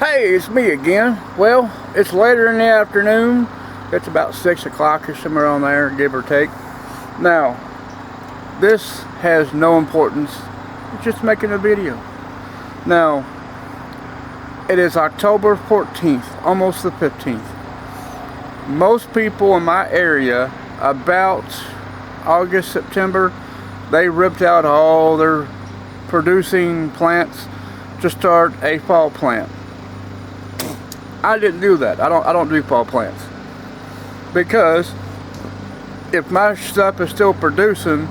Hey, it's me again. Well, it's later in the afternoon. It's about 6 o'clock or somewhere on there, give or take. Now, this has no importance. It's just making a video. Now, it is October 14th, almost the 15th. Most people in my area, about August, September, they ripped out all their producing plants to start a fall plant. I didn't do that. I don't do fall plants, because if my stuff is still producing,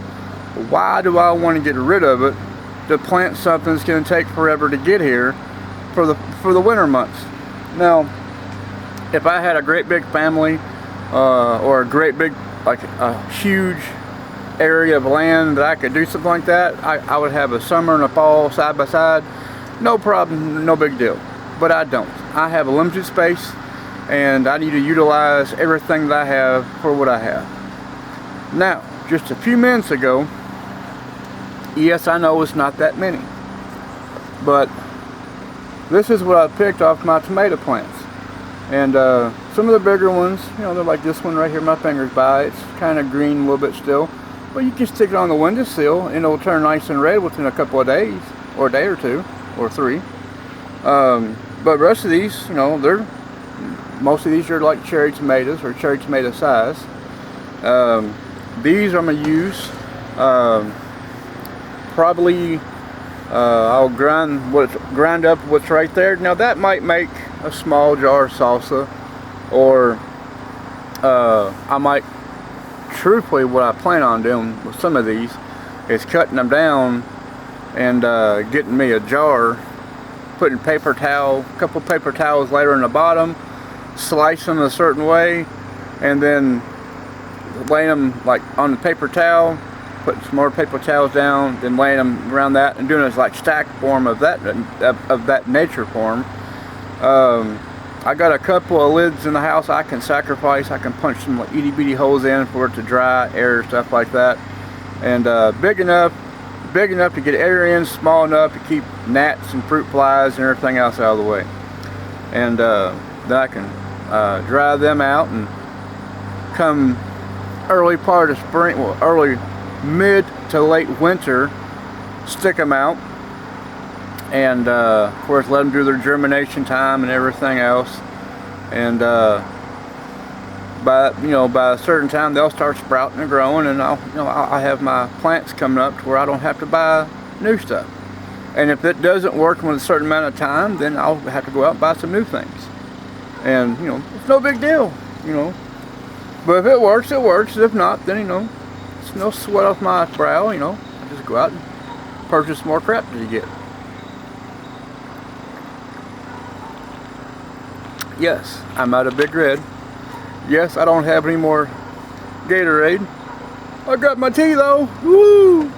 why do I want to get rid of it to plant something that's going to take forever to get here for the winter months? Now, if I had a great big family or a great big, like a huge area of land that I could do something like that, I would have a summer and a fall side by side, no problem, no big deal. But I don't. I have a limited space, and I need to utilize everything that I have for what I have. Now, just a few minutes ago, yes, I know it's not that many, but this is what I picked off my tomato plants. And some of the bigger ones, you know, they're like this one right here, my finger's by. It's kind of green a little bit still, but you can stick it on the windowsill and it'll turn nice and red within a couple of days, or a day or two, or three. But the rest of these, you know, most of these are like cherry tomatoes, or cherry tomato size. These I'm going to use, probably, I'll grind up what's right there. Now that might make a small jar of salsa, or I might, truthfully what I plan on doing with some of these is cutting them down and getting me a jar, putting paper towel, a couple paper towels later in the bottom, slice them a certain way, and then laying them like on the paper towel, putting some more paper towels down, then laying them around that, and doing it as like stack form of that nature form. I got a couple of lids in the house I can sacrifice. I can punch some like itty bitty holes in for it to dry, air, stuff like that, and big enough to get air in, small enough to keep gnats and fruit flies and everything else out of the way. And then I can dry them out, and come early part of spring, well, early mid to late winter, stick them out, and of course let them do their germination time and everything else. And by a certain time they'll start sprouting and growing, and I'll have my plants coming up to where I don't have to buy new stuff. And if it doesn't work in a certain amount of time, then I'll have to go out and buy some new things. And it's no big deal, But if it works, it works. If not, then it's no sweat off my brow. I just go out and purchase more crap to get. Yes, I'm out of Big Red. Yes, I don't have any more Gatorade. I got my tea though. Woo!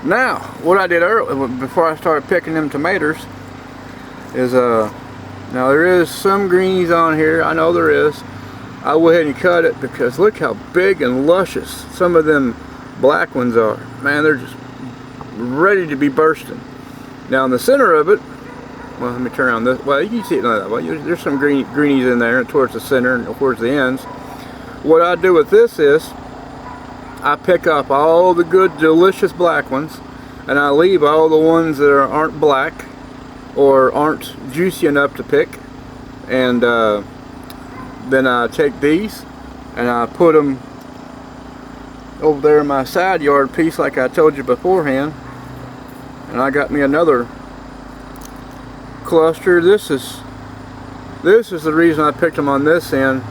Now, what I did earlier, before I started picking them tomatoes, is now there is some greenies on here. I know there is. I went ahead and cut it, because look how big and luscious some of them black ones are. Man, they're just ready to be bursting. Now in the center of it, well, let me turn around this. Well, you can see it like that. Well, there's some greenies in there towards the center and towards the ends. What I do with this is I pick up all the good, delicious black ones, and I leave all the ones that aren't black or aren't juicy enough to pick. And then I take these and I put them over there in my side yard piece, like I told you beforehand. And I got me another cluster. This is the reason I picked them on this end,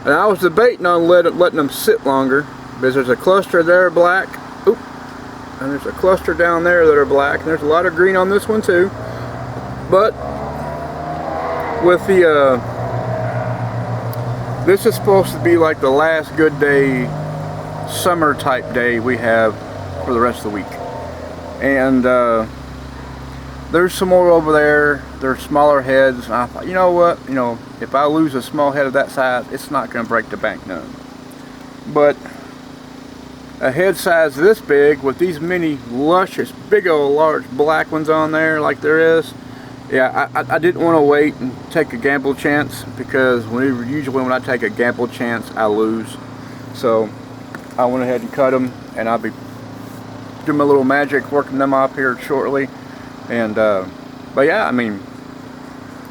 and I was debating on letting them sit longer, because there's a cluster there black, oop, and there's a cluster down there that are black, and there's a lot of green on this one too. But with the this is supposed to be like the last good day, summer type day we have for the rest of the week. And there's some more over there. They're smaller heads. And I thought, you know what? If I lose a small head of that size, it's not going to break the bank none. But a head size this big with these many luscious big old large black ones on there like there is, yeah, I didn't want to wait and take a gamble chance, because usually when I take a gamble chance, I lose. So I went ahead and cut them, and I'll be doing my little magic, working them up here shortly. And but yeah, I mean,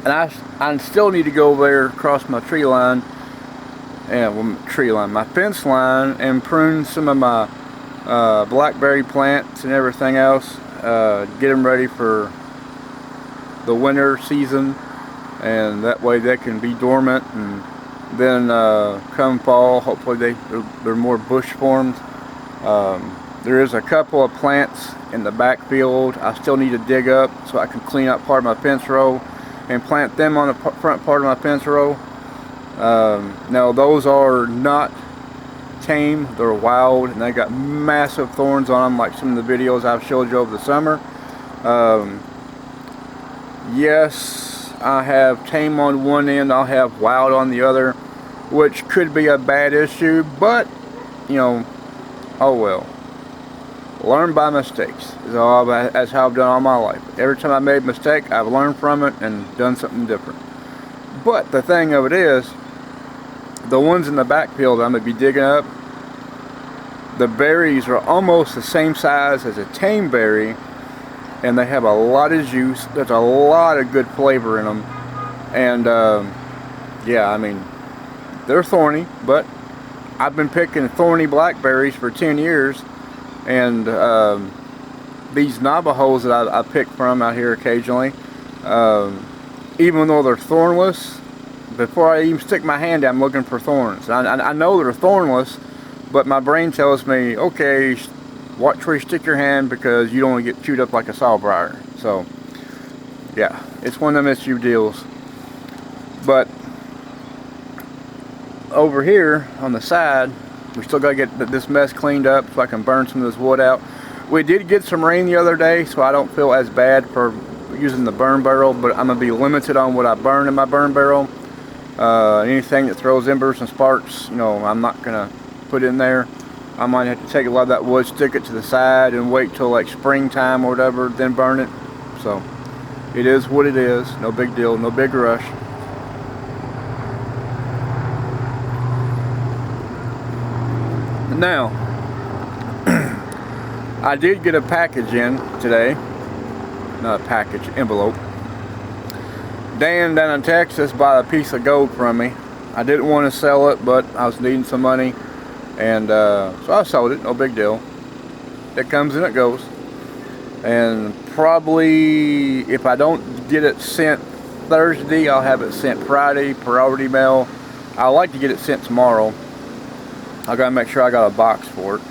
and I still need to go over there across my tree line, and my fence line, and prune some of my blackberry plants and everything else. Get them ready for the winter season, and that way they can be dormant, and then come fall, hopefully they're more bush formed. There is a couple of plants in the backfield I still need to dig up so I can clean up part of my fence row and plant them on the front part of my fence row. Now those are not tame, they're wild, and they got massive thorns on them, like some of the videos I've showed you over the summer. Yes, I have tame on one end, I'll have wild on the other, which could be a bad issue, but you know, oh well. Learn by mistakes. That's how I've done all my life. Every time I made a mistake, I've learned from it and done something different. But the thing of it is, the ones in the backfield I'm going to be digging up, the berries are almost the same size as a tame berry, and they have a lot of juice. There's a lot of good flavor in them. And yeah, I mean, they're thorny, but I've been picking thorny blackberries for 10 years. And these Navajos that I pick from out here occasionally, even though they're thornless, before I even stick my hand out, I'm looking for thorns. I know they're thornless, but my brain tells me, okay, watch where you stick your hand, because you don't want to get chewed up like a sawbriar. So yeah, it's one of them issue deals. But over here on the side, we still got to get this mess cleaned up so I can burn some of this wood out. We did get some rain the other day, so I don't feel as bad for using the burn barrel, but I'm going to be limited on what I burn in my burn barrel. Anything that throws embers and sparks, you know, I'm not going to put in there. I might have to take a lot of that wood, stick it to the side, and wait till like springtime or whatever, then burn it. So it is what it is. No big deal, no big rush. Now, I did get a package in today. Not a package, envelope. Dan down in Texas bought a piece of gold from me. I didn't want to sell it, but I was needing some money, and so I sold it. No big deal. It comes and it goes. And probably, if I don't get it sent Thursday, I'll have it sent Friday, priority mail. I like to get it sent tomorrow. I gotta make sure I got a box for it,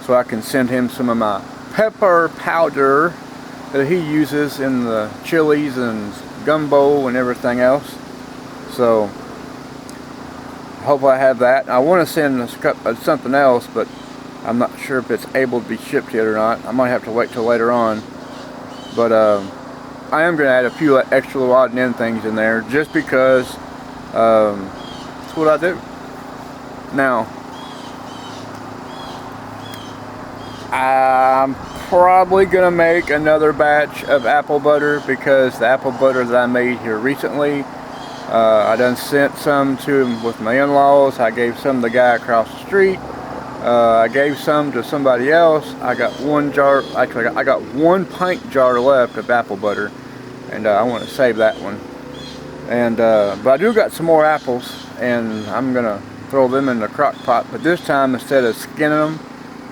so I can send him some of my pepper powder that he uses in the chilies and gumbo and everything else. So hopefully I have that. I want to send something else, but I'm not sure if it's able to be shipped yet or not. I might have to wait till later on. But I am going to add a few extra little odd and end things in there, just because it's what I do. Now, I'm probably going to make another batch of apple butter, because the apple butter that I made here recently, I done sent some to him with my in-laws. I gave some to the guy across the street. I gave some to somebody else. I got one jar, actually I got 1 pint jar left of apple butter, and I want to save that one. And but I do got some more apples, and I'm going to throw them in the crock pot, but this time, instead of skinning them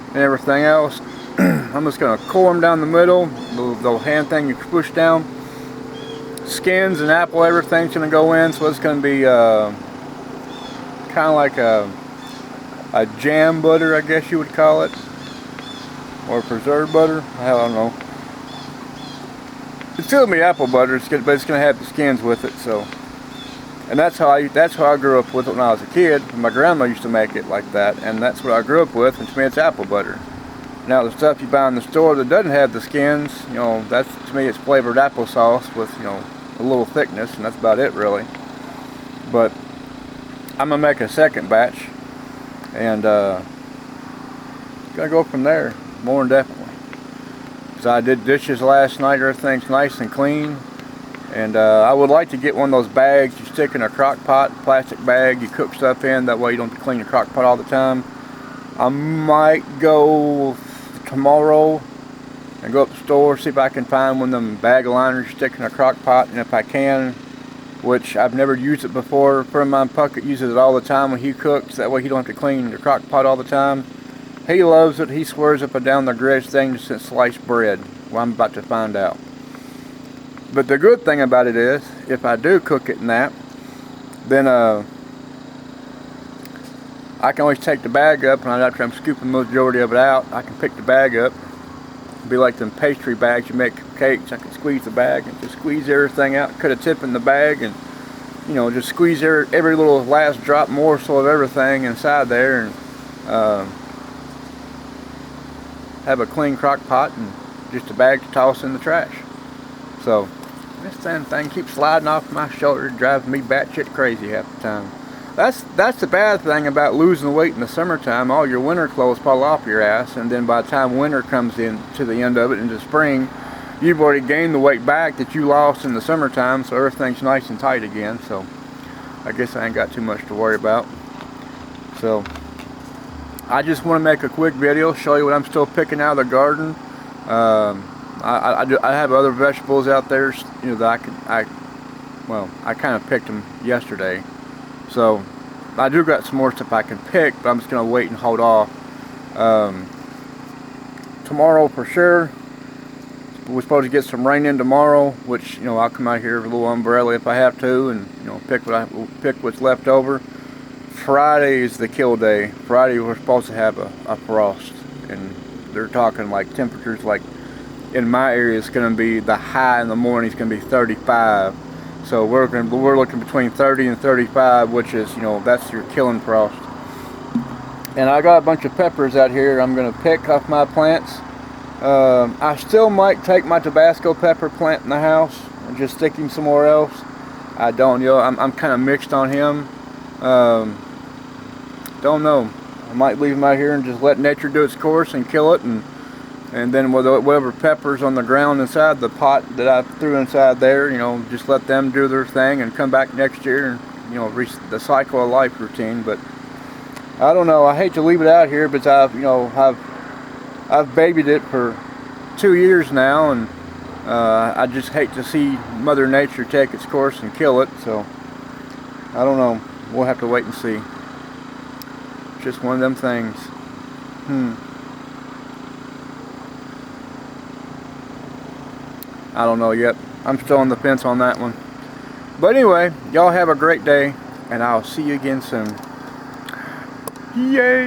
and everything else, I'm just going to core them down the middle, the little hand thing you push down. Skins and apple, everything's going to go in, so it's going to be kind of like a jam butter, I guess you would call it, or preserved butter. I don't know. It's still going to be apple butter, but it's going to have the skins with it. So, and that's how I grew up with it when I was a kid. My grandma used to make it like that, and that's what I grew up with. And to me, it's apple butter. Now the stuff you buy in the store that doesn't have the skins, you know, that's, to me, it's flavored applesauce with, you know, a little thickness, and that's about it really. But I'm gonna make a second batch, and gonna go from there, more than definitely. So I did dishes last night. Everything's nice and clean. And I would like to get one of those bags you stick in a crock pot, plastic bag you cook stuff in. That way you don't have to clean your crock pot all the time. I might go tomorrow and go up to the store, see if I can find one of them bag liners you stick in a crock pot. And if I can, which I've never used it before, a friend of mine, Puckett, uses it all the time when he cooks. That way he don't have to clean your crock pot all the time. He loves it. He swears up and down the greatest thing since sliced bread. Well, I'm about to find out. But the good thing about it is, if I do cook it in that, then I can always take the bag up, and after I'm scooping the majority of it out, I can pick the bag up. It'd be like them pastry bags you make cakes. I can squeeze the bag and just squeeze everything out, cut a tip in the bag, and just squeeze every little last drop morsel of everything inside there, and have a clean crock pot and just a bag to toss in the trash. So this damn thing keeps sliding off my shoulder, driving me batshit crazy half the time. That's the bad thing about losing weight in the summertime. All your winter clothes fall off your ass, and then by the time winter comes in to the end of it into spring, you've already gained the weight back that you lost in the summertime, so everything's nice and tight again. So I guess I ain't got too much to worry about. So I just want to make a quick video, show you what I'm still picking out of the garden. I have other vegetables out there, that I kind of picked them yesterday. So I do got some more stuff I can pick, but I'm just going to wait and hold off. Tomorrow for sure, we're supposed to get some rain in tomorrow, which, I'll come out here with a little umbrella if I have to, and, pick what's left over. Friday is the kill day. Friday we're supposed to have a frost, and they're talking like temperatures like in my area it's going to be the high in the morning is going to be 35. So we're looking between 30 and 35, which is that's your killing frost. And I got a bunch of peppers out here I'm going to pick off my plants. I still might take my Tabasco pepper plant in the house and just stick him somewhere else. I don't I'm kind of mixed on him. Don't know. I might leave them out here and just let nature do its course and kill it, and then whatever peppers on the ground inside the pot that I threw inside there, just let them do their thing and come back next year and reach the cycle of life routine. But I don't know. I hate to leave it out here, but I've babied it for 2 years now, and I just hate to see Mother Nature take its course and kill it. So I don't know. We'll have to wait and see. Just one of them things. I don't know yet. I'm still on the fence on that one. But anyway, y'all have a great day, and I'll see you again soon. Yay!